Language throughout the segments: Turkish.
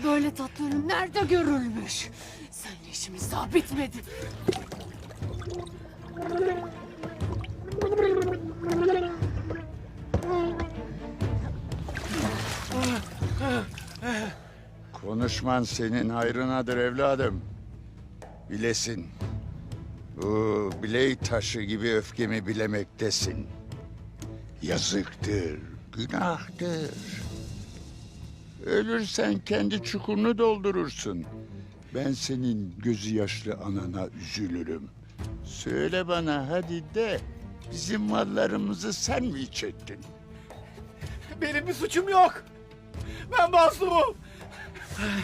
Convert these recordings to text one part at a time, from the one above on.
Böyle tatlı ölüm nerede görülmüş? Senin işimiz daha bitmedi. Konuşman senin hayrınadır evladım. Bilesin. Bu bilek taşı gibi öfkemi bilemektesin. Yazıktır, günahtır. Ölürsen kendi çukurunu doldurursun. Ben senin gözü yaşlı anana üzülürüm. Söyle bana hadi de, bizim mallarımızı sen mi iç ettin? Benim bir suçum yok. Ben masumum.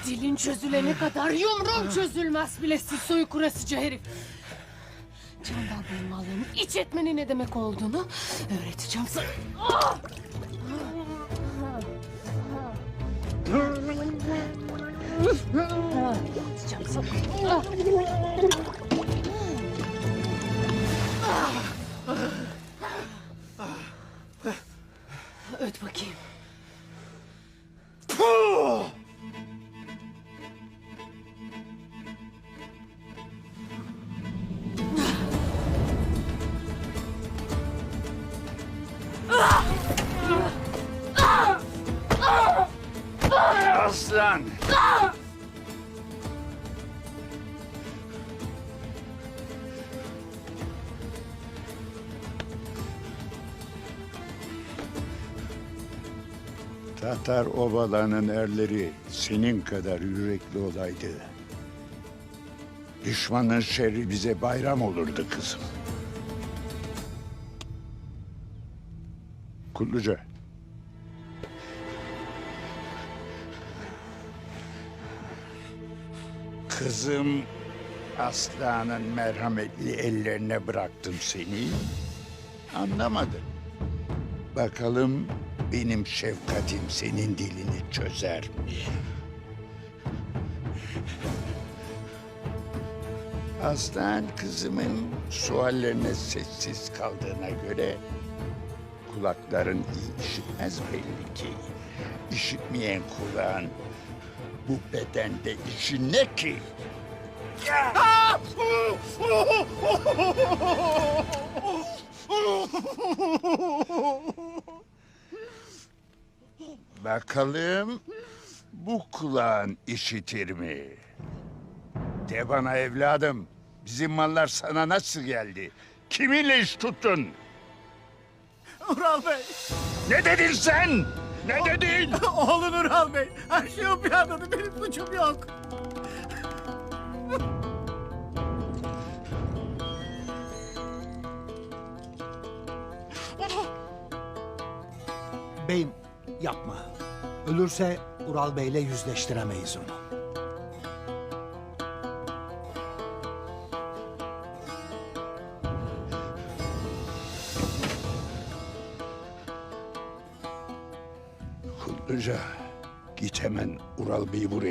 Dilin çözülene kadar yumruğum çözülmez bile siz soykurasıcı herif. Candal Bey'in mallarını iç etmenin ne demek olduğunu öğreteceğim sana. Öğreteceğim sana. Öt bakayım. Aslan! Tatar obalarının erleri senin kadar yürekli olaydı, düşmanın şerri bize bayram olurdu kızım. Kulluca. Kızım Aslan'ın merhametli ellerine bıraktım seni. Anlamadın. Bakalım benim şefkatim senin dilini çözer mi? Aslan kızımın suallerine sessiz kaldığına göre kulakların iyi işitmez belli ki. İşitmeyen kulağın bu bedende işi ne ki? Bakalım bu kulağın işitir mi? De bana evladım, bizim mallar sana nasıl geldi? Kiminle iş tuttun? Ural Bey. Ne dedin sen? Ne dedin? Oğlum Ural Bey. Her şey o planladı. Benim suçum yok. Beyim yapma. Ölürse Ural Bey'le yüzleştiremeyiz onu. Kulluca, git hemen Ural Bey'i buraya